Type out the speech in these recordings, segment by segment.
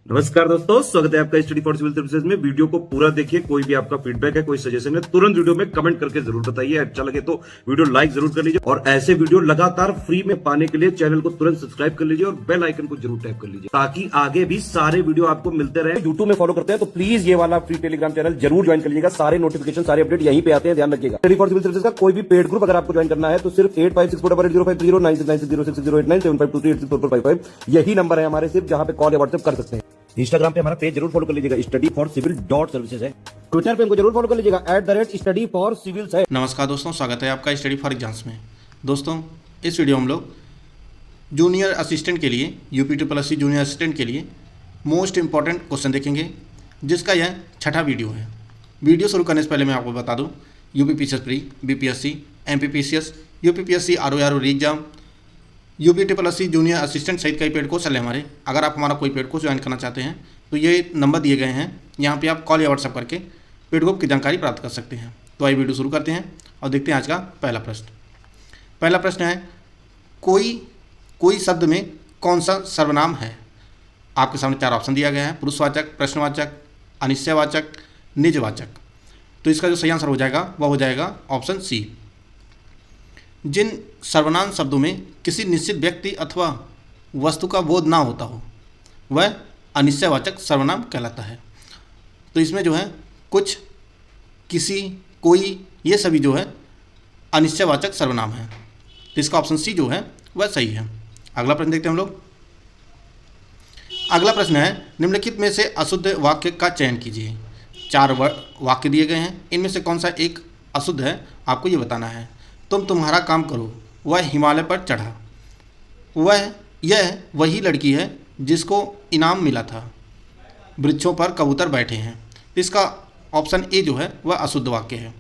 नमस्कार दोस्तों, स्वागत है आपका स्टडी फॉर सिविल सर्विसेज में। वीडियो को पूरा देखिए। कोई भी आपका फीडबैक है, कोई सजेशन है, तुरंत वीडियो में कमेंट करके जरूर बताइए। अच्छा लगे तो वीडियो लाइक जरूर कर लीजिए और ऐसे वीडियो लगातार फ्री में पाने के लिए चैनल को तुरंत सब्सक्राइब कर लीजिए और बेल आइकन को जरूर टैप कर लीजिए ताकि आगे भी सारे वीडियो आपको मिलते रहे। यूट्यूब में फॉलो करते हैं तो प्लीज ये वाला फ्री टेलीग्राम चैनल जरूर ज्वाइन कर लीजिएगा। सारे नोटिफिकेशन, सारे अपडेट यहीं पे आते हैं, ध्यान रखिएगा। स्टडी फॉर सिविल सर्विसेज का कोई भी पेड ग्रुप अगर आपको ज्वाइन करना है तो सिर्फ 856480530969608608960455 यही नंबर है हमारे, सिर्फ जहां पे कॉल या व्हाट्सएप कर सकते हैं। इंस्टाग्राम पे हमारा पेज जरूर फॉलो कर लीजिएगा, स्टडी फॉर सिविल .सर्विसेज है। ट्विटर पे हमको जरूर फॉलो कर लीजिएगा, @study for civils है। नमस्कार दोस्तों, स्वागत है आपका स्टडी फॉर एग्जाम्स में। दोस्तों, इस वीडियो में हम लोग जूनियर असिस्टेंट के लिए, UP-SSC जूनियर असिस्टेंट के लिए मोस्ट इंपॉर्टेंट क्वेश्चन देखेंगे, जिसका यह छठा वीडियो है। वीडियो शुरू करने से पहले मैं आपको बता दूं, UP-PCS pre, BPSC, MPPCS, UP-PSC RO exam, UP-SSC junior assistant सहित कई पेड कोर्स चले हमारे। अगर आप हमारा कोई पेड कोर्स ज्वाइन करना चाहते हैं तो ये नंबर दिए गए हैं, यहाँ पे आप कॉल या व्हाट्सएप करके पेड कोर्स की जानकारी प्राप्त कर सकते हैं। तो आइए वीडियो शुरू करते हैं और देखते हैं आज का पहला प्रश्न। पहला प्रश्न है, कोई शब्द में कौन सा सर्वनाम है? आपके सामने चार ऑप्शन दिया गया है, पुरुषवाचक, प्रश्नवाचक, अनिश्चयवाचक, निजवाचक। तो इसका जो सही आंसर हो जाएगा वह हो जाएगा ऑप्शन सी। जिन सर्वनाम शब्दों में किसी निश्चित व्यक्ति अथवा वस्तु का बोध ना होता हो वह अनिश्चयवाचक सर्वनाम कहलाता है। तो इसमें जो है कुछ, किसी, कोई, ये सभी जो है अनिश्चयवाचक सर्वनाम है। तो इसका ऑप्शन सी जो है वह सही है। अगला प्रश्न देखते हैं हम लोग। अगला प्रश्न है, निम्नलिखित में से अशुद्ध वाक्य का चयन कीजिए। चार वाक्य दिए गए हैं, इनमें से कौन सा एक अशुद्ध है आपको ये बताना है। तुम तुम्हारा काम करो, वह हिमालय पर चढ़ा, यह वही लड़की है जिसको इनाम मिला था, वृक्षों पर कबूतर बैठे हैं। तो इसका ऑप्शन ए जो है वह अशुद्ध वाक्य है।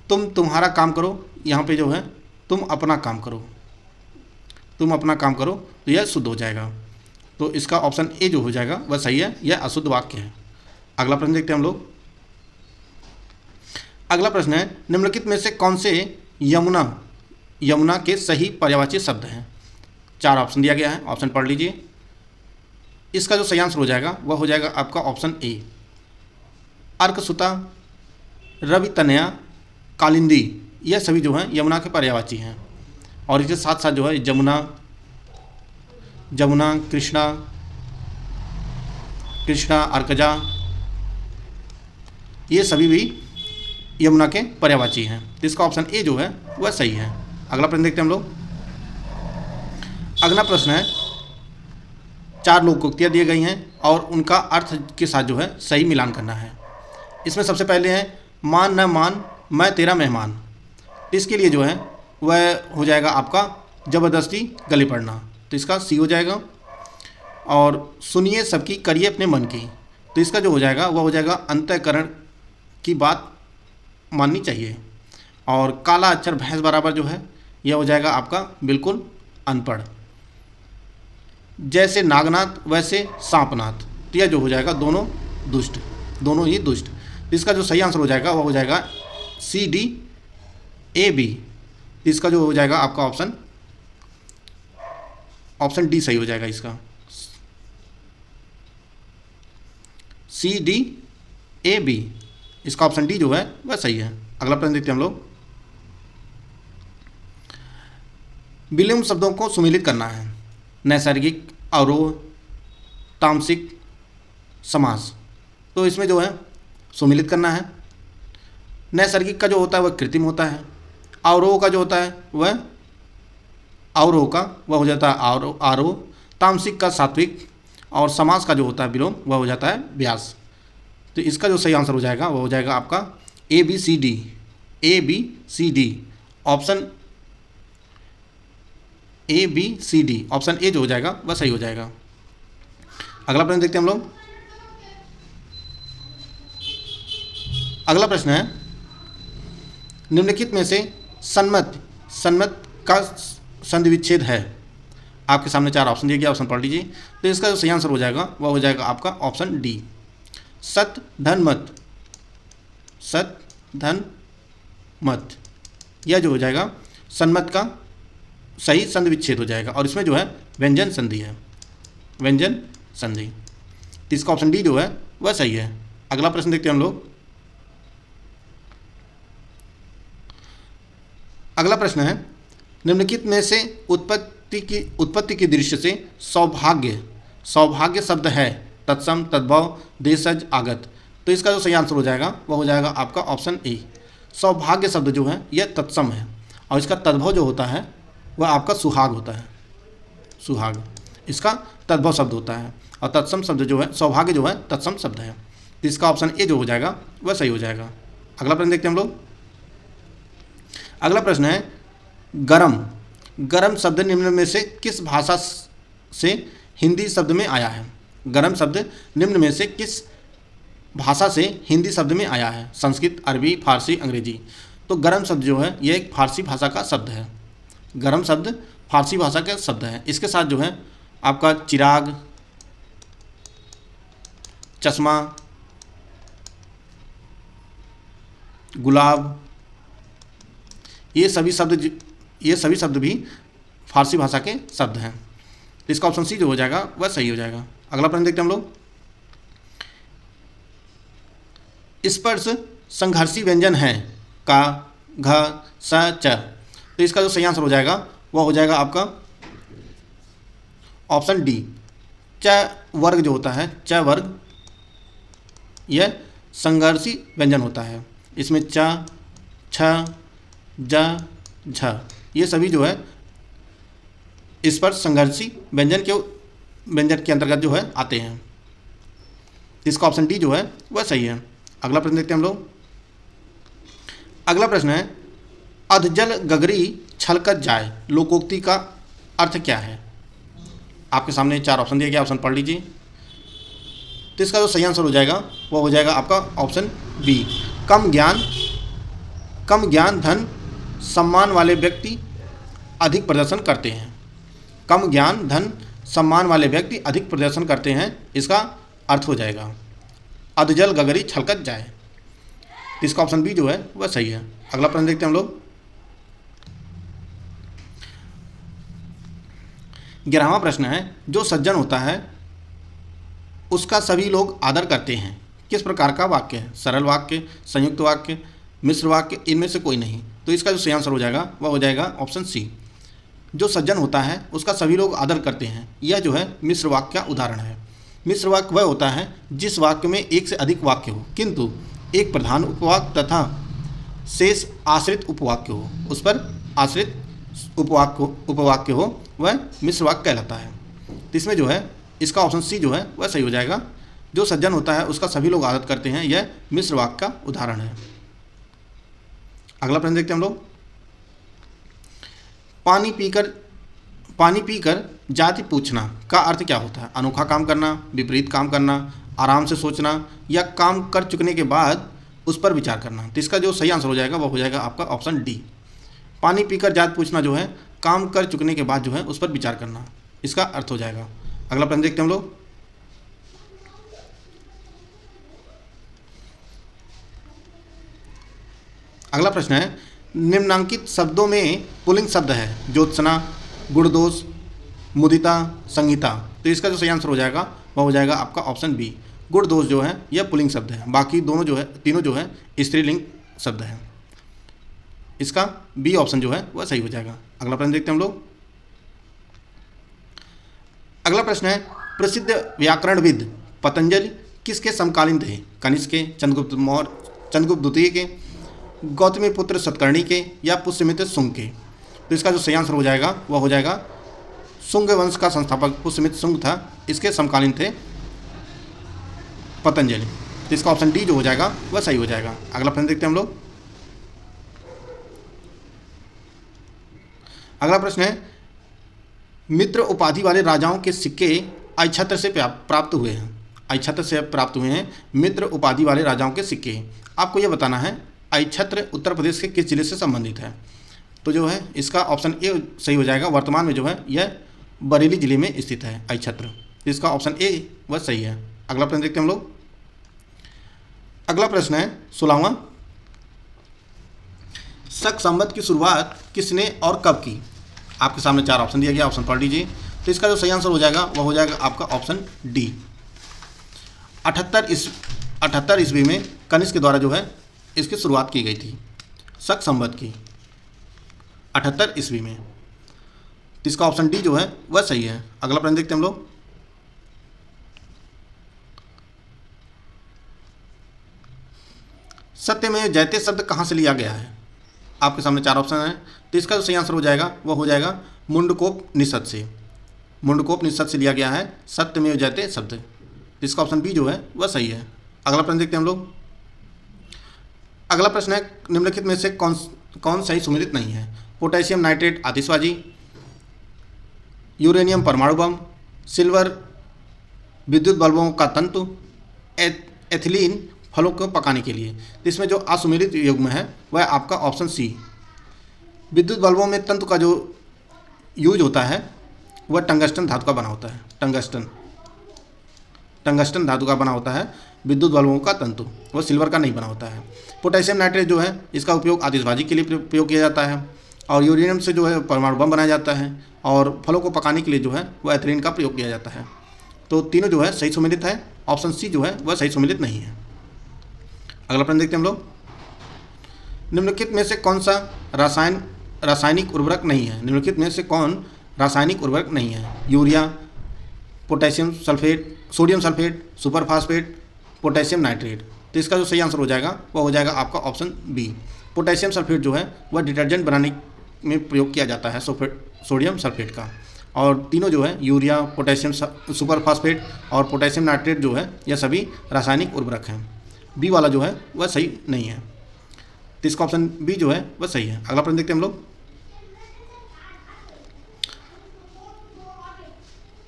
तुम तुम्हारा काम करो, यहाँ पे जो है तुम अपना काम करो, तुम अपना काम करो, तो यह शुद्ध हो जाएगा। तो इसका ऑप्शन ए जो हो जाएगा वह सही है, यह अशुद्ध वाक्य है। अगला प्रश्न देखते हैं हम लोग। अगला प्रश्न है, निम्नलिखित में से कौन से यमुना के सही पर्यायवाची शब्द हैं? चार ऑप्शन दिया गया है, ऑप्शन पढ़ लीजिए। इसका जो सही आंसर हो जाएगा वह हो जाएगा आपका ऑप्शन ए। अर्कसुता, रवितनया, कालिंदी, यह सभी जो हैं यमुना के पर्यायवाची हैं। और इसके साथ साथ जो है जमुना, कृष्णा, अर्कजा, ये सभी भी यमुना के पर्यायवाची हैं। तो इसका ऑप्शन ए जो है वह सही है। अगला प्रश्न देखते हैं हम लोग। अगला प्रश्न है, चार लोकोक्तियाँ दी गई हैं और उनका अर्थ के साथ जो है सही मिलान करना है। इसमें सबसे पहले है, मान न मान मैं तेरा मेहमान। इसके लिए जो है वह हो जाएगा आपका ज़बरदस्ती गले पड़ना। तो इसका सी हो जाएगा। और सुनिए सबकी, करिए अपने मन की। तो इसका जो हो जाएगा वह हो जाएगा अंतःकरण की बात माननी चाहिए। और काला अक्षर भैंस बराबर जो है यह हो जाएगा आपका बिल्कुल अनपढ़। जैसे नागनाथ वैसे सांपनाथ। तो यह जो हो जाएगा दोनों ही दुष्ट। इसका जो सही आंसर हो जाएगा वह हो जाएगा CDAB। इसका जो हो जाएगा आपका ऑप्शन डी सही हो जाएगा। इसका CDAB, इसका ऑप्शन डी जो है वह सही है। अगला प्रश्न देखते हैं हम लोग। विलोम शब्दों को सुमेलित करना है। नैसर्गिक, अवरोह, तामसिक, समास। तो इसमें जो है सुमेलित करना है। नैसर्गिक का जो होता है वह कृत्रिम होता है। अवरोह का जो होता है वह हो जाता है आरोह। तामसिक का सात्विक। और समास का जो होता है विलोम वह हो जाता है व्यास। तो इसका जो सही आंसर हो जाएगा वह हो जाएगा आपका ABCD। Option ABCD, option A जो हो जाएगा वह सही हो जाएगा। अगला प्रश्न देखते हैं हम लोग। अगला प्रश्न है, निम्नलिखित में से सन्मत का संधि विच्छेद है। आपके सामने चार ऑप्शन दिए गए, ऑप्शन पढ़ लीजिए। तो इसका जो सही आंसर हो जाएगा वह हो जाएगा आपका ऑप्शन डी। सत धन मत, यह जो हो जाएगा सन्मत का सही संधि विच्छेद हो जाएगा। और इसमें जो है व्यंजन संधि है, व्यंजन संधि। तो इसका ऑप्शन डी जो है वह सही है। अगला प्रश्न देखते हैं हम लोग। अगला प्रश्न है, निम्नलिखित में से उत्पत्ति की दृष्टि से सौभाग्य शब्द है तत्सम, तद्भव, देशज, आगत। तो इसका जो सही आंसर हो जाएगा वह हो जाएगा आपका ऑप्शन ए। सौभाग्य शब्द जो है यह तत्सम है और इसका तद्भव जो होता है वह आपका सुहाग होता है। सुहाग इसका तद्भव शब्द होता है और तत्सम शब्द जो है, सौभाग्य जो है तत्सम शब्द है। तो इसका ऑप्शन ए जो हो जाएगा वह सही हो जाएगा। अगला प्रश्न देखते हैं हम लोग। अगला प्रश्न है, गरम शब्द निम्न में से किस भाषा से हिंदी शब्द में आया है? गरम शब्द निम्न में से किस भाषा से हिंदी शब्द में आया है? संस्कृत, अरबी, फारसी, अंग्रेजी। तो गरम शब्द जो है यह एक फारसी भाषा का शब्द है। गरम शब्द फारसी भाषा का शब्द है। इसके साथ जो है आपका चिराग, चश्मा, गुलाब, ये सभी शब्द भी फारसी भाषा के शब्द हैं। तो इसका ऑप्शन सी जो हो जाएगा वह सही हो जाएगा। अगला प्रश्न देखते हैं हम लोग। स्पर्श संघर्षी व्यंजन है का, घ, स, च। तो इसका जो सही आंसर हो जाएगा वह हो जाएगा आपका ऑप्शन डी। च वर्ग जो होता है, च वर्ग यह संघर्षी व्यंजन होता है। इसमें च, छ, ज, झ ये सभी जो है स्पर्श संघर्षी व्यंजन के अंतर्गत जो है आते हैं। इसका ऑप्शन डी जो है वह सही है। अगला प्रश्न देखते हैं हम लोग। अगला प्रश्न है, अधजल गगरी छलकत जाए लोकोक्ति का अर्थ क्या है? आपके सामने 4 ऑप्शन दिए गए, ऑप्शन पढ़ लीजिए। तो इसका जो सही आंसर हो जाएगा वो हो जाएगा आपका ऑप्शन बी। कम ज्ञान धन सम्मान वाले व्यक्ति अधिक प्रदर्शन करते हैं। कम ज्ञान धन सम्मान वाले व्यक्ति अधिक प्रदर्शन करते हैं, इसका अर्थ हो जाएगा अधजल गगरी छलकत जाए। इसका ऑप्शन बी जो है वह सही है। अगला प्रश्न देखते हैं हम लोग। 11वां प्रश्न है, जो सज्जन होता है उसका सभी लोग आदर करते हैं, किस प्रकार का वाक्य है? सरल वाक्य, संयुक्त वाक्य, मिश्र वाक्य, इनमें से कोई नहीं। तो इसका जो सही आंसर हो जाएगा वह हो जाएगा ऑप्शन सी। जो सज्जन होता है उसका सभी लोग आदर करते हैं, यह जो है मिश्र वाक्य का उदाहरण है। मिश्र वाक्य वह होता है जिस वाक्य में एक से अधिक वाक्य हो किंतु एक प्रधान उपवाक्य तथा शेष आश्रित उपवाक्य हो, उस पर आश्रित उपवाक्य हो, वह मिश्र वाक्य कहलाता है। तो इसमें जो है इसका ऑप्शन सी जो है वह सही हो जाएगा। जो सज्जन होता है उसका सभी लोग आदर करते हैं, यह मिश्र वाक्य का उदाहरण है। अगला प्रश्न देखते हैं हम लोग। पानी पीकर जाति पूछना का अर्थ क्या होता है? अनोखा काम करना, विपरीत काम करना, आराम से सोचना या काम कर चुकने के बाद उस पर विचार करना। तो इसका जो सही आंसर हो जाएगा वह हो जाएगा आपका ऑप्शन डी। पानी पीकर जाति पूछना जो है काम कर चुकने के बाद जो है उस पर विचार करना, इसका अर्थ हो जाएगा। अगला प्रश्न देखते हैं हम लोग। अगला प्रश्न है, निम्नांकित शब्दों में पुल्लिंग शब्द है ज्योत्सना, गुणदोष, मुदिता, संगीता। तो इसका जो सही आंसर हो जाएगा वह हो जाएगा आपका ऑप्शन बी। गुणदोष जो है यह पुल्लिंग शब्द है, बाकी तीनों जो है स्त्रीलिंग शब्द है। इसका बी ऑप्शन जो है वह सही हो जाएगा। अगला प्रश्न देखते हैं हम लोग। अगला प्रश्न है, प्रसिद्ध व्याकरणविद पतंजलि किसके समकालीन थे? कनिष्क के, चंद्रगुप्त द्वितीय के, गौतमी पुत्र सतकर्णी के या पुष्यमित्र शुंग के? तो इसका जो सही आंसर हो जाएगा वह हो जाएगा शुंग वंश का संस्थापक पुष्यमित्र शुंग था, इसके समकालीन थे पतंजलि। तो इसका ऑप्शन डी जो हो जाएगा वह सही हो जाएगा। अगला प्रश्न देखते हैं हम लोग। अगला प्रश्न है, मित्र उपाधि वाले राजाओं के सिक्के अक्षत्र से प्राप्त हुए हैं। अक्षत्र से प्राप्त हुए हैं मित्र उपाधि वाले राजाओं के सिक्के। आपको यह बताना है अक्षत्र उत्तर प्रदेश के किस जिले से संबंधित है। तो जो है इसका ऑप्शन ए सही हो जाएगा। वर्तमान में जो है यह बरेली जिले में स्थित है अक्षत्र। इसका ऑप्शन ए वह सही है। अगला प्रश्न देखते हैं हम लोग। अगला प्रश्न है 16वां, शक संवत की शुरुआत किसने और कब की? आपके सामने 4 ऑप्शन दिया गया, ऑप्शन पढ़ लीजिए। तो इसका जो सही आंसर हो जाएगा वह हो जाएगा आपका ऑप्शन डी। 78 ईस्वी में कनिष्क के द्वारा जो है इसकी शुरुआत की गई थी, शक संवत की 78 ईस्वी में। तो इसका ऑप्शन डी जो है वह सही है। अगला प्रश्न देखते हैं हम लोग। सत्यमेव जयते शब्द कहाँ से लिया गया है? आपके सामने 4 ऑप्शन हैं। तो इसका जो सही आंसर हो जाएगा वह हो जाएगा मुंडकोपनिषद से। मुंडकोपनिषद से लिया गया है सत्यमेव जयते शब्द। तो इसका ऑप्शन बी जो है वह सही है। अगला प्रश्न देखते हैं हम लोग। अगला प्रश्न है निम्नलिखित में से कौन सही सुमेलित नहीं है? पोटेशियम नाइट्रेट आतिशबाजी, यूरेनियम परमाणु बम, सिल्वर विद्युत बल्बों का तंतु, एथिलीन फलों को पकाने के लिए। तो इसमें जो असुमेलित युग्म है वह आपका ऑप्शन सी। विद्युत बल्बों में तंतु का जो यूज होता है वह टंगस्टन धातु का बना होता है। टंगस्टन धातु का बना होता है विद्युत बल्बों का तंतु, वह सिल्वर का नहीं बना होता है। पोटेशियम नाइट्रेट जो है इसका उपयोग आतिशबाजी के लिए प्रयोग किया जाता है, और यूरेनियम से जो है परमाणु बम बनाया जाता है, और फलों को पकाने के लिए जो है वह एथिलीन का प्रयोग किया जाता है। तो तीनों जो है सही सुमेलित है। ऑप्शन सी जो है वह सही सुमेलित नहीं है। अगला प्रश्न देखते हैं हम लोग। निम्नलिखित में से कौन सा रासायनिक उर्वरक नहीं है? निम्नलिखित में से कौन रासायनिक उर्वरक नहीं है? Urea, potassium sulphate, sodium sulphate, super phosphate, potassium nitrate. तो इसका जो सही आंसर हो जाएगा वह हो जाएगा आपका ऑप्शन बी। पोटेशियम सल्फेट जो है वह डिटर्जेंट बनाने में प्रयोग किया जाता है सोडियम सल्फेट का। और तीनों जो है यूरिया, पोटेशियम सुपर फास्फेट और पोटेशियम नाइट्रेट जो है यह सभी रासायनिक उर्वरक हैं। बी वाला जो है वह सही नहीं है। तो इसका ऑप्शन बी जो है वह सही है। अगला प्रश्न देखते हैं हम लोग।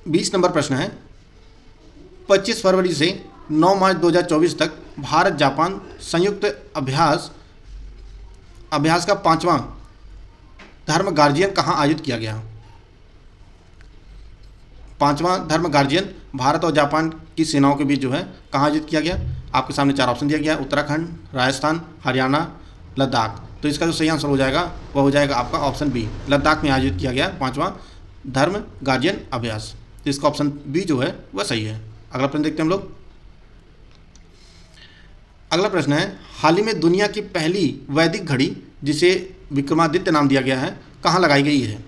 20 नंबर प्रश्न है। 25 फरवरी से 9 मार्च 2024 तक भारत जापान संयुक्त अभ्यास का 5वां धर्म गार्जियन कहाँ आयोजित किया गया? 5वां धर्म गार्जियन भारत और जापान की सेनाओं के बीच जो है कहाँ आयोजित किया गया? आपके सामने 4 ऑप्शन दिया गया, उत्तराखंड, राजस्थान, हरियाणा, लद्दाख। तो इसका जो सही आंसर हो जाएगा वह हो जाएगा आपका ऑप्शन बी। लद्दाख में आयोजित किया गया 5वां धर्म गार्जियन अभ्यास। तो इसका ऑप्शन बी जो है वह सही है। अगला प्रश्न देखते हैं हम लोग। अगला प्रश्न है, हाल ही में दुनिया की पहली वैदिक घड़ी जिसे विक्रमादित्य नाम दिया गया है कहाँ लगाई गई है?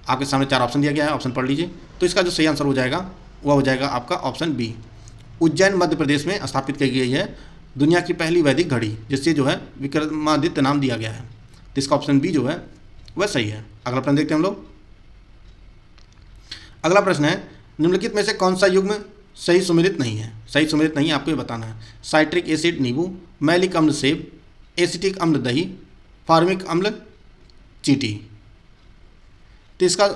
आपके सामने 4 ऑप्शन दिया गया है, ऑप्शन पढ़ लीजिए। तो इसका जो सही आंसर हो जाएगा वह हो जाएगा आपका ऑप्शन बी। उज्जैन मध्य प्रदेश में स्थापित की गई है दुनिया की पहली वैदिक घड़ी जिससे जो है विक्रमादित्य नाम दिया गया है। तो इसका ऑप्शन बी जो है वह सही है। अगला प्रश्न देखते हैं हम लोग। अगला प्रश्न है, निम्नलिखित में से कौन सा युग्म सही सुमेलित नहीं है? सही सुमेलित नहीं आपको ये बताना है। साइट्रिक एसिड नींबू, मैलिक अम्ल सेब, एसिटिक अम्ल दही, फार्मिक अम्ल चींटी। तो इसका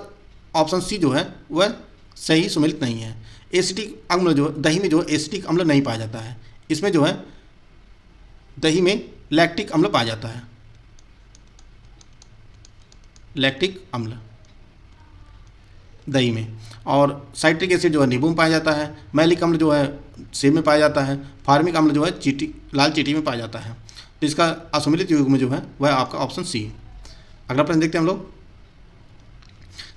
ऑप्शन सी जो है वह सही सुमेलित नहीं है। एसिटिक अम्ल जो दही में जो एसिटिक अम्ल नहीं पाया जाता है, इसमें जो है दही में लैक्टिक अम्ल पाया जाता है। लैक्टिक अम्ल दही में, और साइट्रिक एसिड जो है नींबू में पाया जाता है, मैलिक अम्ल जो है सेब में पाया जाता है, फार्मिक अम्ल जो है लाल चींटी में पाया जाता है। तो इसका असुमेलित युग्म जो है वह आपका ऑप्शन सी है। अगला प्रश्न देखते हैं हम लोग।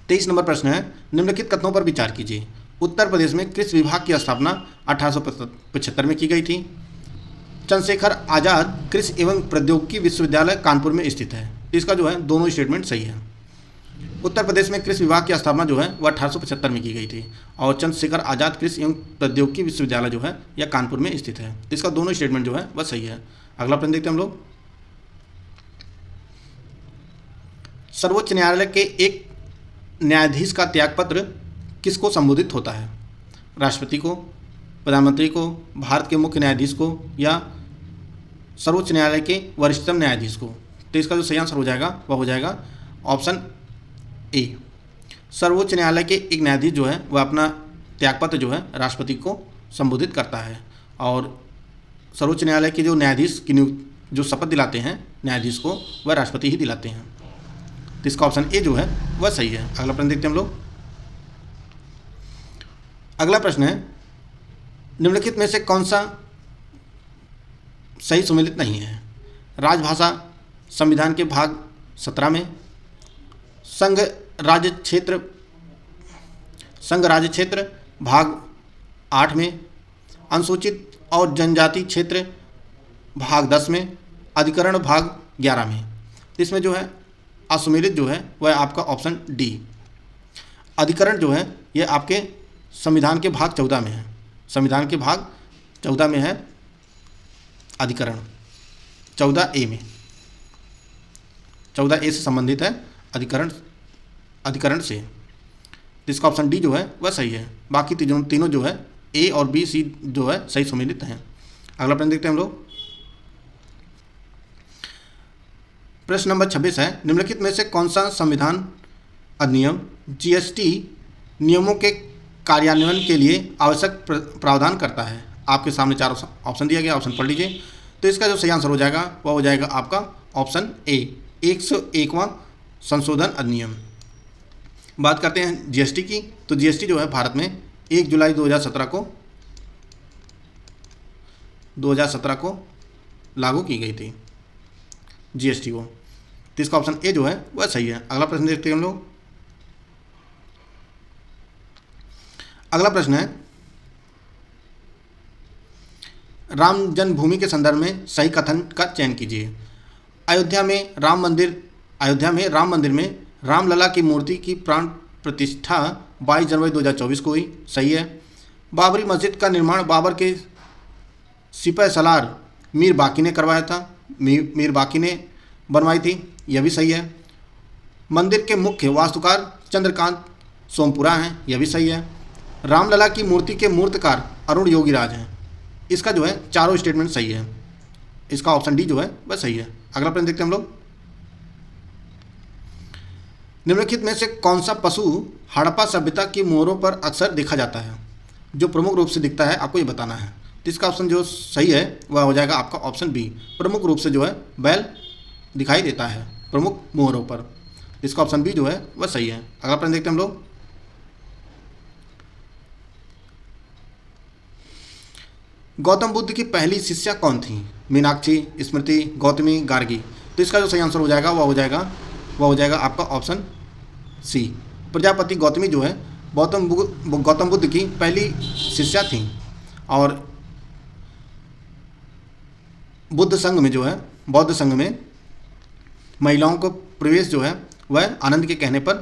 23 नंबर प्रश्न है, निम्नलिखित कथनों पर विचार कीजिए। उत्तर प्रदेश में कृषि विभाग की स्थापना 1875 में की गई थी। चंद्रशेखर आज़ाद कृषि एवं प्रौद्योगिकी विश्वविद्यालय कानपुर में स्थित है। इसका जो है दोनों स्टेटमेंट सही है। उत्तर प्रदेश में कृषि विभाग की स्थापना जो है वह 1875 में की गई थी, और चंद्रशेखर आज़ाद कृषि एवं प्रौद्योगिकी विश्वविद्यालय जो है यह कानपुर में स्थित है। इसका दोनों स्टेटमेंट जो है वह सही है। अगला प्रश्न देखते हैं हम लोग। सर्वोच्च न्यायालय के एक न्यायाधीश का त्यागपत्र किसको संबोधित होता है? राष्ट्रपति को, प्रधानमंत्री को, भारत के मुख्य न्यायाधीश को, या सर्वोच्च न्यायालय के वरिष्ठतम न्यायाधीश को? तो इसका जो सही आंसर हो जाएगा वह हो जाएगा ऑप्शन ए। सर्वोच्च न्यायालय के एक न्यायाधीश जो है वह अपना त्यागपत्र जो है राष्ट्रपति को संबोधित करता है, और सर्वोच्च न्यायालय के जो न्यायाधीश की जो शपथ दिलाते हैं न्यायाधीश को वह राष्ट्रपति ही दिलाते हैं। तो इसका ऑप्शन ए जो है वह सही है। अगला प्रश्न देखते हैं हम लोग। अगला प्रश्न है, निम्नलिखित में से कौन सा सही सुमेलित नहीं है? राजभाषा संविधान के भाग 17 में, संघ राज्य क्षेत्र भाग 8 में, अनुसूचित और जनजाति क्षेत्र भाग 10 में, अधिकरण भाग 11 में। इसमें जो है असुमेलित जो है वह आपका ऑप्शन डी। अधिकरण जो है ये आपके संविधान के भाग 14 में है, संविधान के भाग 14 में है अधिकरण, 14A में, 14A से संबंधित है अधिकरण से। इसका ऑप्शन डी जो है वह सही है। बाकी तीनों जो है ए और बी सी जो है सही सम्मिलित हैं। अगला प्रश्न देखते हैं हम लोग। प्रश्न नंबर 26 है, निम्नलिखित में से कौन सा संविधान अधिनियम जीएसटी नियमों के कार्यान्वयन के लिए आवश्यक प्रावधान करता है? आपके सामने 4 ऑप्शन दिया गया, ऑप्शन पढ़ लीजिए। तो इसका जो सही आंसर हो जाएगा वह हो जाएगा आपका ऑप्शन ए, 101वां संशोधन अधिनियम। बात करते हैं जीएसटी की, तो जीएसटी जो है भारत में 1 जुलाई 2017 को लागू की गई थी जीएसटी को। तो इसका ऑप्शन ए जो है वह सही है। अगला प्रश्न देखते हैं हम लोग। अगला प्रश्न है, राम जन्मभूमि के संदर्भ में सही कथन का चयन कीजिए। अयोध्या में राम मंदिर में रामलला की मूर्ति की प्राण प्रतिष्ठा 22 जनवरी 2024 को हुई, सही है। बाबरी मस्जिद का निर्माण बाबर के सिपह सलार मीर बाकी ने करवाया था, मीर बाकी ने बनवाई थी, यह भी सही है। मंदिर के मुख्य वास्तुकार चंद्रकांत सोमपुरा हैं, यह भी सही है। रामलला की मूर्ति के मूर्तकार अरुण योगीराज हैं। इसका जो है चारों स्टेटमेंट सही है। इसका ऑप्शन डी जो है वह सही है। अगला प्रश्न देखते हैं हम लोग। निम्नलिखित में से कौन सा पशु हड़प्पा सभ्यता की मोहरों पर अक्सर देखा जाता है? जो प्रमुख रूप से दिखता है आपको ये बताना है। तो इसका ऑप्शन जो सही है वह हो जाएगा आपका ऑप्शन बी, प्रमुख रूप से जो है बैल दिखाई देता है प्रमुख मोहरों पर। इसका ऑप्शन बी जो है वह सही है। अगला प्रश्न देखते हैं हम लोग। गौतम बुद्ध की पहली शिष्या कौन थी? मीनाक्षी, स्मृति, गौतमी, गार्गी। तो इसका जो सही आंसर हो जाएगा वह हो जाएगा आपका ऑप्शन सी, प्रजापति गौतमी जो है गौतम बुद्ध की पहली शिष्या थी। और बौद्ध संघ में महिलाओं को प्रवेश जो है वह आनंद के कहने पर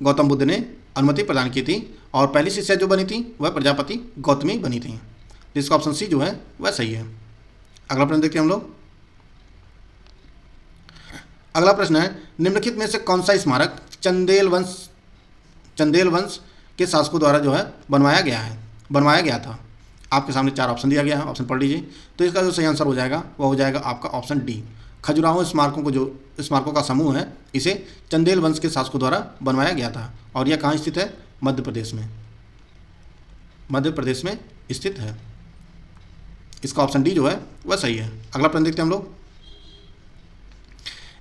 गौतम बुद्ध ने अनुमति प्रदान की थी, और पहली शिष्या जो बनी थी वह प्रजापति गौतमी बनी थी। इसका ऑप्शन सी जो है वह सही है। अगला प्रश्न देखते हैं हम लोग। अगला प्रश्न है, निम्नलिखित में से कौन सा स्मारक चंदेल वंश के शासकों द्वारा जो है बनवाया गया था? आपके सामने 4 ऑप्शन दिया गया है, ऑप्शन पढ़ लीजिए। तो इसका जो सही आंसर हो जाएगा वह हो जाएगा आपका ऑप्शन डी, खजुराहो स्मारकों का समूह है, इसे चंदेल वंश के शासकों द्वारा बनवाया गया था। और यह कहाँ स्थित है? मध्य प्रदेश में स्थित है। इसका ऑप्शन डी जो है वह सही है। अगला प्रश्न देखते हैं हम लोग।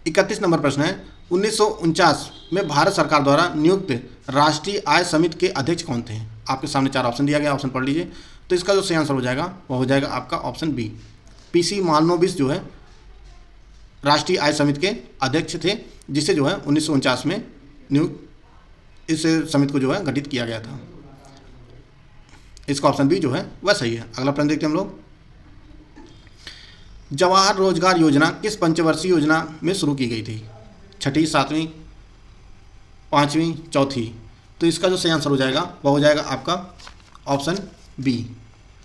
31 नंबर प्रश्न है, 1949 में भारत सरकार द्वारा नियुक्त राष्ट्रीय आय समिति के अध्यक्ष कौन थे? आपके सामने 4 ऑप्शन दिया गया, ऑप्शन पढ़ लीजिए। तो इसका जो सही आंसर हो जाएगा वह हो जाएगा आपका ऑप्शन बी, पीसी मालनोबिस जो है राष्ट्रीय आय समिति के अध्यक्ष थे, जिसे जो है 1949 में नियुक्त इस समिति को जो है गठित किया गया था। इसका ऑप्शन बी जो है वह सही है। अगला प्रश्न देखते हैं हम लोग। जवाहर रोजगार योजना किस पंचवर्षीय योजना में शुरू की गई थी? 6ठी, 7वीं, 5वीं, 4थी? तो इसका जो सही आंसर हो जाएगा वह हो जाएगा आपका ऑप्शन बी,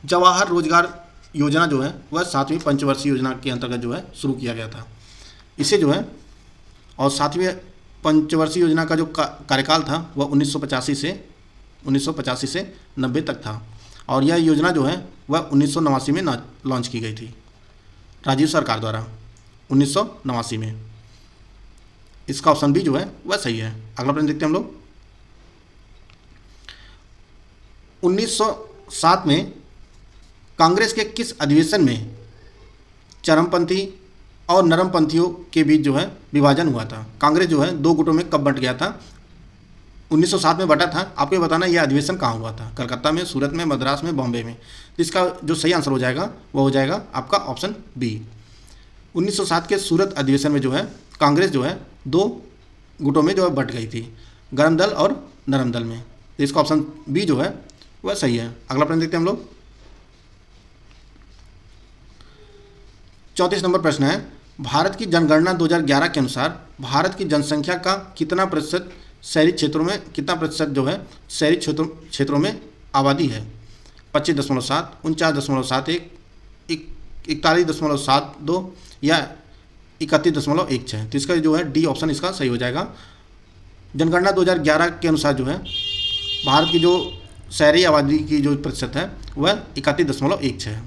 जवाहर रोजगार योजना जो है वह 7वीं पंचवर्षीय योजना के अंतर्गत जो है शुरू किया गया था। इसे जो है, और 7वीं पंचवर्षीय योजना का जो कार्यकाल था वह 1985 से 90 तक था। और यह योजना जो है वह 1989 में लॉन्च की गई थी राजीव सरकार द्वारा, 1989 में। इसका ऑप्शन बी जो है वह सही है। अगला प्रश्न देखते हैं हम लोग। 1907 में कांग्रेस के किस अधिवेशन में चरमपंथी और नरमपंथियों के बीच जो है विभाजन हुआ था? कांग्रेस जो है 2 गुटों में कब बंट गया था? 1907 में बटा था। आपको ये बताना यह अधिवेशन कहाँ हुआ था? कलकत्ता में, सूरत में, मद्रास में, बॉम्बे में? इसका जो सही आंसर हो जाएगा वह हो जाएगा आपका ऑप्शन बी। 1907 के सूरत अधिवेशन में जो है कांग्रेस जो है 2 गुटों में जो है बट गई थी, गर्म दल और नरम दल में। तो इसका ऑप्शन बी जो है वह सही है। अगला प्रश्न देखते हैं हम लोग। 34 नंबर प्रश्न है, भारत की जनगणना 2011 के अनुसार भारत की जनसंख्या का कितना प्रतिशत शहरी क्षेत्रों में, कितना प्रतिशत जो है शहरी क्षेत्रों में आबादी है? 25.7, 49.71, 41.72 या 31.16। तो इसका जो है डी ऑप्शन इसका सही हो जाएगा। जनगणना 2011 के अनुसार जो है भारत की जो शहरी आबादी की जो प्रतिशत है वह 31.16 है।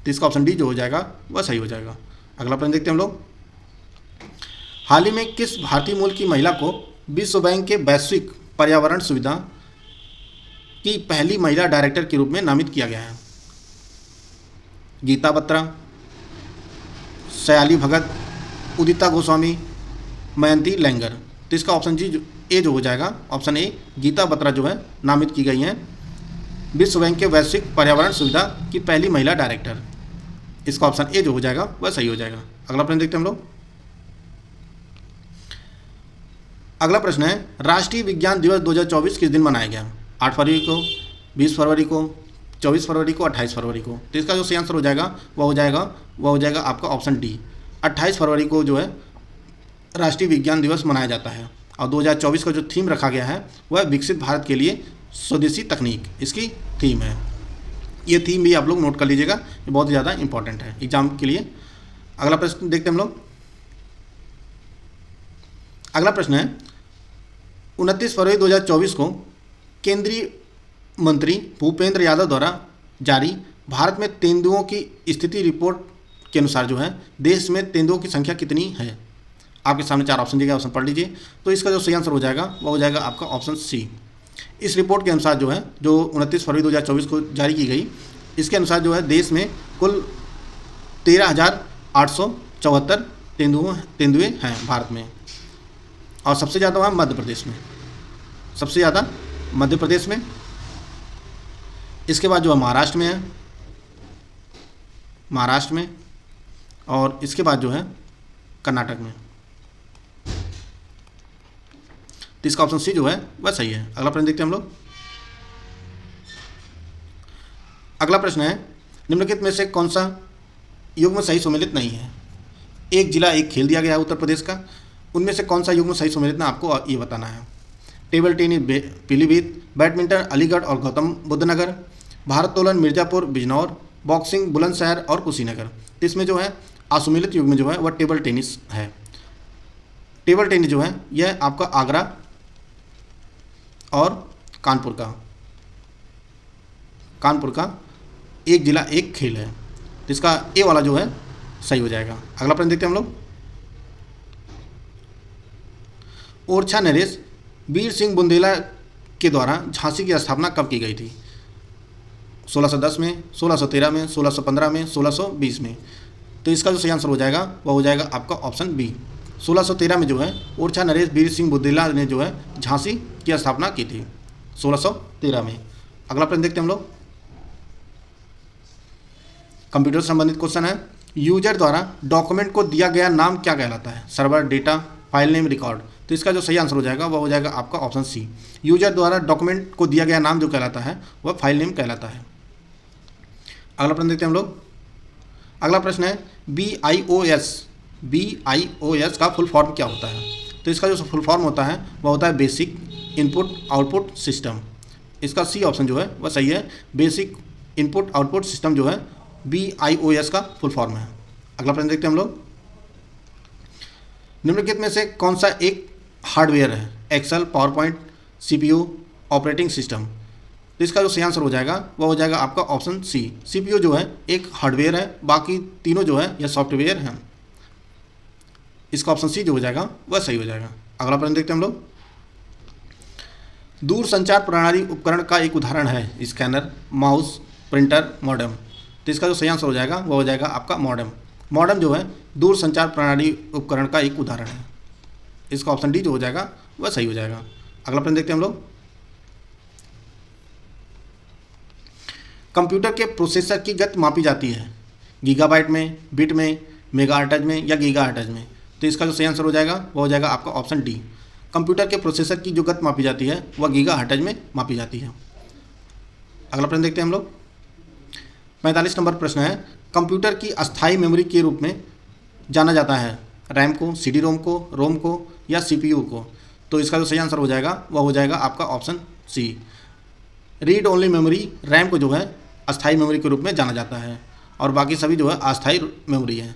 तो इसका ऑप्शन डी जो हो जाएगा वह सही हो जाएगा। अगला प्रश्न देखते हैं हम लोग। हाल ही में किस भारतीय मूल की महिला को विश्व बैंक के वैश्विक पर्यावरण सुविधा की पहली महिला डायरेक्टर के रूप में नामित किया गया है? गीता बत्रा, सयाली भगत, उदिता गोस्वामी, मयंती लैंगर। तो इसका ऑप्शन ए जो हो जाएगा, ऑप्शन ए गीता बत्रा जो है नामित की गई हैं विश्व बैंक के वैश्विक पर्यावरण सुविधा की पहली महिला डायरेक्टर। इसका ऑप्शन ए जो हो जाएगा वह सही हो जाएगा। अगला प्रश्न देखते हैं हम लोग। अगला प्रश्न है, राष्ट्रीय विज्ञान दिवस 2024 किस दिन मनाया गया? 8 फरवरी को, 20 फरवरी को, 24 फरवरी को, 28 फरवरी को। तो इसका जो सही आंसर हो जाएगा वह हो जाएगा आपका ऑप्शन डी। 28 फरवरी को जो है राष्ट्रीय विज्ञान दिवस मनाया जाता है। और 2024 का जो थीम रखा गया है वह विकसित भारत के लिए स्वदेशी तकनीक, इसकी थीम है। ये थीम भी आप लोग नोट कर लीजिएगा, ये बहुत ज़्यादा इंपॉर्टेंट है एग्जाम के लिए। अगला प्रश्न देखते हैं हम लोग। अगला प्रश्न है, 29 फरवरी 2024 को केंद्रीय मंत्री भूपेंद्र यादव द्वारा जारी भारत में तेंदुओं की स्थिति रिपोर्ट के अनुसार जो है देश में तेंदुओं की संख्या कितनी है? आपके सामने 4 ऑप्शन दिए गए, ऑप्शन पढ़ लीजिए। तो इसका जो सही आंसर हो जाएगा वह हो जाएगा आपका ऑप्शन सी। इस रिपोर्ट के अनुसार जो है, जो 29 फरवरी 2024 को जारी की गई, इसके अनुसार जो है देश में कुल 13,874 तेंदुए हैं भारत में। और सबसे ज़्यादा वहाँ मध्य प्रदेश में, सबसे ज़्यादा मध्य प्रदेश में। इसके बाद जो है महाराष्ट्र में है, महाराष्ट्र में। और इसके बाद जो है कर्नाटक में। तो इसका ऑप्शन सी जो है वह सही है। अगला प्रश्न देखते हैं हम लोग। अगला प्रश्न है, निम्नलिखित में से कौन सा युग्म सही सुमेलित नहीं है? एक जिला एक खेल दिया गया है उत्तर प्रदेश का, उनमें से कौन सा युग्म सही सुमेलित ना आपको ये बताना है। Table tennis Pilibhit, badminton Aligarh और गौतम बुद्ध नगर, भारोत्तोलन मिर्ज़ापुर बिजनौर, बॉक्सिंग बुलंदशहर और कुशीनगर। तो इसमें जो है असुमेलित युग्म जो है वह टेबल टेनिस है। टेबल टेनिस जो है यह आपका आगरा और कानपुर का एक जिला एक खेल है। तो इसका ए वाला जो है सही हो जाएगा। अगला प्रश्न देखते हैं हम लोग। ओरछा नरेश वीर सिंह बुंदेला के द्वारा झांसी की स्थापना कब की गई थी? 1610 में, 1613 में, 1615 में, 1620 में। तो इसका जो सही आंसर हो जाएगा वह हो जाएगा आपका ऑप्शन बी। 1613 में जो है ओरछा नरेश वीर सिंह बुंदेला ने जो है झांसी की स्थापना की थी 1613 में। अगला प्रश्न देखते हैं हम लोग। कंप्यूटर से संबंधित क्वेश्चन है, यूजर द्वारा डॉक्यूमेंट को दिया गया नाम क्या कहलाता है? Server, data, file name, record. तो इसका जो सही आंसर हो जाएगा वह हो जाएगा आपका ऑप्शन सी। यूजर द्वारा डॉक्यूमेंट को दिया गया नाम जो कहलाता है वह फाइल नेम कहलाता है। अगला प्रश्न देखते हैं हम लोग। अगला प्रश्न है, BIOS का फुल फॉर्म क्या होता है? तो इसका जो फुल फॉर्म होता है वह होता है बेसिक इनपुट आउटपुट सिस्टम। इसका सी ऑप्शन जो है वह सही है। बेसिक इनपुट आउटपुट सिस्टम जो है BIOS का फुल फॉर्म है। अगला प्रश्न देखते हैं हम लोग। निम्नलिखित में से कौन सा एक हार्डवेयर है? Excel, PowerPoint, CPU, operating system. तो इसका जो सही आंसर हो जाएगा वह हो जाएगा आपका ऑप्शन सी। CPU जो है एक हार्डवेयर है, बाकी तीनों जो है यह सॉफ्टवेयर हैं। इसका ऑप्शन सी जो हो जाएगा वह सही हो जाएगा। अगला प्रश्न देखते हैं हम लोग। दूर संचार प्रणाली उपकरण का एक उदाहरण है स्कैनर, माउस, प्रिंटर, मॉडेम। तो इसका जो सही आंसर हो जाएगा वह हो जाएगा आपका मॉडेम। मॉडेम जो है दूर संचार प्रणाली उपकरण का एक उदाहरण है। इसका ऑप्शन डी जो हो जाएगा वह सही हो जाएगा। अगला प्रश्न देखते हैं हम लोग। कंप्यूटर के प्रोसेसर की गति मापी जाती है गीगाबाइट में, बिट में, मेगाहर्ट्ज में या गीगाहर्ट्ज में। तो इसका जो सही आंसर हो जाएगा वह हो जाएगा आपका ऑप्शन डी। कंप्यूटर के प्रोसेसर की जो गति मापी जाती है वह गीगाहर्ट्ज में मापी जाती है। अगला प्रश्न देखते हैं हम लोग। 45 नंबर प्रश्न है, कंप्यूटर की अस्थायी मेमोरी के रूप में जाना जाता है, रैम को, CD रोम को, रोम को या CPU को। तो इसका जो सही आंसर हो जाएगा वह हो जाएगा आपका option C. Read only memory, RAM को जो है अस्थायी मेमोरी के रूप में जाना जाता है और बाकी सभी जो है अस्थायी मेमोरी है।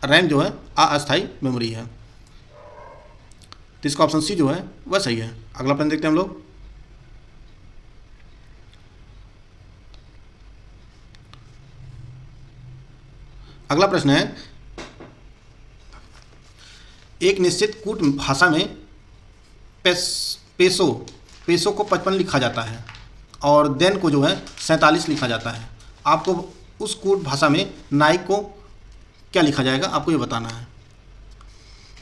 रैम जो है अस्थायी मेमोरी है। तो इसका ऑप्शन सी जो है वह सही है। अगला प्रश्न देखते हैं हम लोग। अगला प्रश्न है, एक निश्चित कूट भाषा में पेसो को 55 लिखा जाता है और देन को जो है 47 लिखा जाता है। आपको उस कूट भाषा में नाइक को क्या लिखा जाएगा आपको ये बताना है।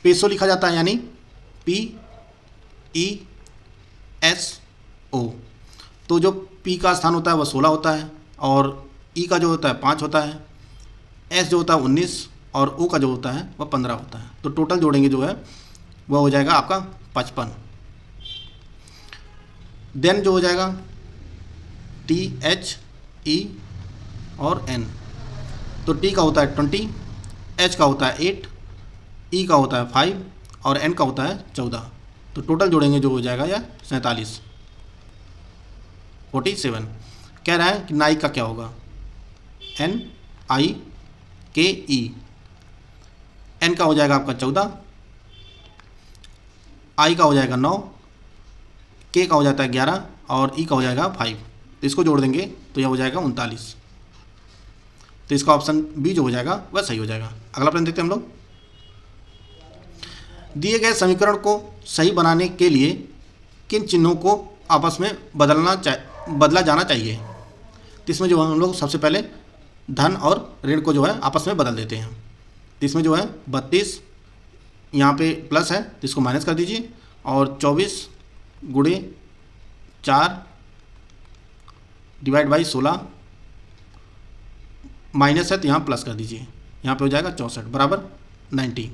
पेसो लिखा जाता है यानी PESO। तो जो P का स्थान होता है वह 16 होता है और E का जो होता है 5 होता है, S जो होता है 19 और O का जो होता है वह 15 होता है। तो टोटल जोड़ेंगे जो है वह हो जाएगा आपका 55। देन जो हो जाएगा THE और N। तो T का होता है 20, H का होता है 8, E का होता है 5 और N का होता है 14। तो टोटल जोड़ेंगे जो हो जाएगा यह 47, 47। कह रहा है कि नाइक का क्या होगा, NIKE। N का हो जाएगा आपका 14, I का हो जाएगा 9, K का हो जाता है 11 और E का हो जाएगा 5। तो इसको जोड़ देंगे तो यह हो जाएगा 39। तो इसका ऑप्शन बी जो हो जाएगा वह सही हो जाएगा। अगला प्रश्न देखते हैं हम लोग। दिए गए समीकरण को सही बनाने के लिए किन चिन्हों को आपस में बदला जाना चाहिए। तो इसमें जो है हम लोग सबसे पहले धन और ऋण को जो है आपस में बदल देते हैं। तो इसमें जो है 32 यहाँ पे प्लस है तो इसको माइनस कर दीजिए और 24 गुणे 4 डिवाइड बाई 16 माइनस है तो यहाँ प्लस कर दीजिए, यहाँ पे हो जाएगा 64 बराबर 90।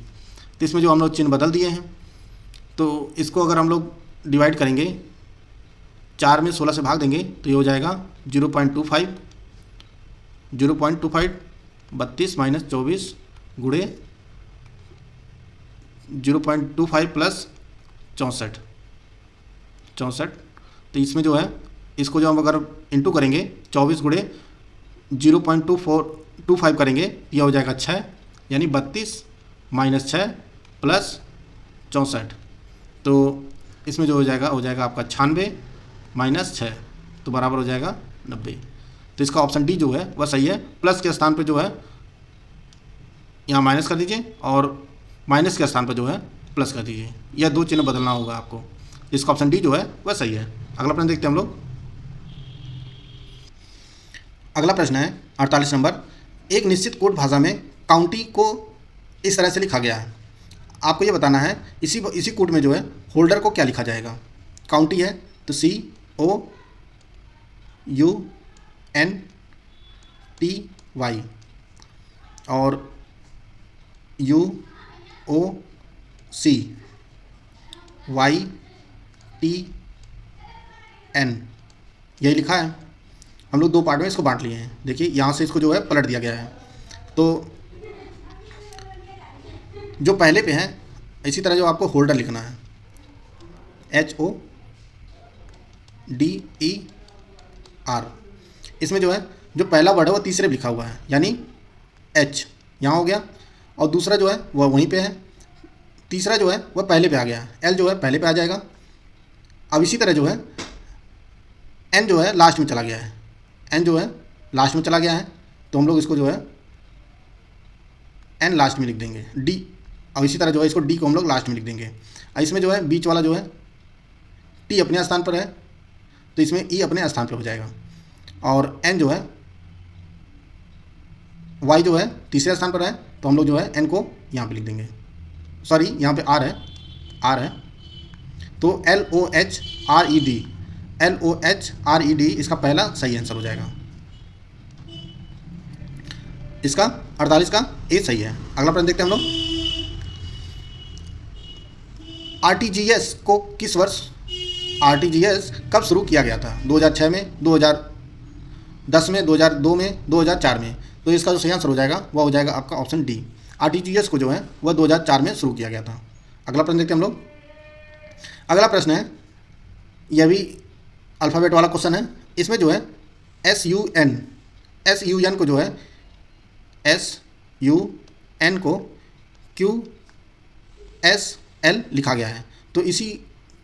तो इसमें जो हम लोग चिन्ह बदल दिए हैं तो इसको अगर हम लोग डिवाइड करेंगे 4 में 16 से भाग देंगे तो ये हो जाएगा 0.25 32 माइनस 24 गुणे 0.25 प्लस 64। तो इसमें जो है इसको जो हम अगर इंटू करेंगे 24 गुणे 0.25 करेंगे यह हो जाएगा 6 यानी 32 माइनस 6 प्लस 64। तो इसमें जो हो जाएगा आपका 96 माइनस 6 तो बराबर हो जाएगा 90। तो इसका ऑप्शन डी जो है वह सही है। प्लस के स्थान पे जो है यहाँ माइनस कर दीजिए और माइनस के स्थान पर जो है प्लस कर दीजिए। यह दो चिन्ह बदलना होगा आपको। इसका ऑप्शन डी जो है वह सही है। अगला प्रश्न देखते हैं हम लोग। अगला प्रश्न है 48 नंबर। एक निश्चित कोड भाषा में काउंटी को इस तरह से लिखा गया है। आपको ये बताना है इसी कोड में जो है होल्डर को क्या लिखा जाएगा। काउंटी है तो COUNTY और UOCYTN यही लिखा है। हम लोग दो पार्ट में इसको बांट लिए हैं। देखिए यहाँ से इसको जो है पलट दिया गया है। तो जो पहले पे है इसी तरह जो आपको होल्डर लिखना है HODER। इसमें जो है जो पहला वर्ड है वो तीसरे पे लिखा हुआ है यानी H यहाँ हो गया और दूसरा जो है वह वहीं पे है। तीसरा जो है वह पहले पे आ गया, L जो है पहले पे आ जाएगा। अब इसी तरह जो है N जो है लास्ट में चला गया है, N जो है लास्ट में चला गया है तो हम लोग इसको जो है N लास्ट में लिख देंगे D। और इसी तरह जो है इसको D को हम लोग लास्ट में लिख देंगे। और इसमें जो है बीच वाला जो है T अपने स्थान पर है तो इसमें E अपने स्थान पर हो जाएगा और N जो है Y जो है तीसरे स्थान पर है तो हम लोग जो है N को यहाँ पे लिख देंगे। सॉरी यहाँ पे R है तो LOHRED इसका पहला सही आंसर हो जाएगा। इसका 48 का ए सही है। अगला प्रश्न देखते हैं हम लोग। RTGS को किस वर्ष RTGS कब शुरू किया गया था। 2006 में, 2010 में, 2002 में, 2004 में। तो इसका जो सही आंसर हो जाएगा वह हो जाएगा आपका ऑप्शन डी आरटीजीएस को जो है वह 2004 में शुरू किया गया था। अगला प्रश्न देखते हैं हम लोग। अगला प्रश्न है, यह भी अल्फ़ाबेट वाला क्वेश्चन है। इसमें जो है SUN को जो है SUN को QSL लिखा गया है। तो इसी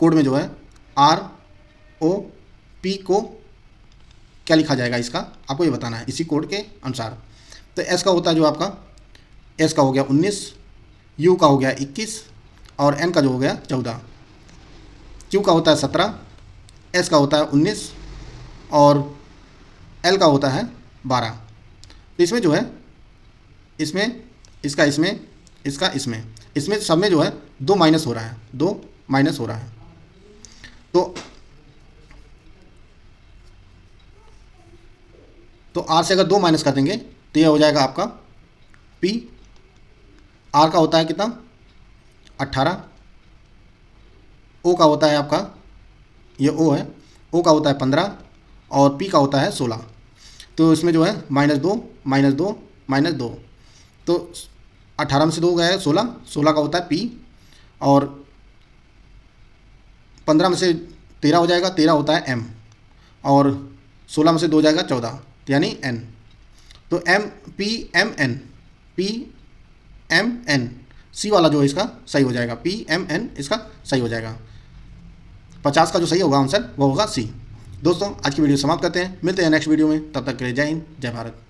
कोड में जो है ROP को क्या लिखा जाएगा, इसका आपको ये बताना है इसी कोड के अनुसार। तो S का होता है जो आपका, S का हो गया 19, U का हो गया 21 और N का जो हो गया 14, Q का होता है 17, S का होता है 19 और L का होता है 12। तो इसमें जो है इसमें सब में जो है 2 माइनस हो रहा है, 2 माइनस हो रहा है। तो R से अगर 2 माइनस कर देंगे तो यह हो जाएगा आपका P। R का होता है कितना 18, O का होता है आपका, ये O है, O का होता है 15 और P का होता है 16। तो इसमें जो है -2 -2 -2, तो 18 में से 2 गया है 16, 16 का होता है P और 15 में से 13 हो जाएगा, 13 होता है M और 16 में से 2 हो जाएगा 14 यानी N। तो PMN C वाला जो है इसका सही हो जाएगा, PMN इसका सही हो जाएगा। 50 का जो सही होगा आंसर वो होगा C। दोस्तों आज की वीडियो समाप्त करते हैं, मिलते हैं नेक्स्ट वीडियो में, तब तक के लिए जय हिंद जय भारत।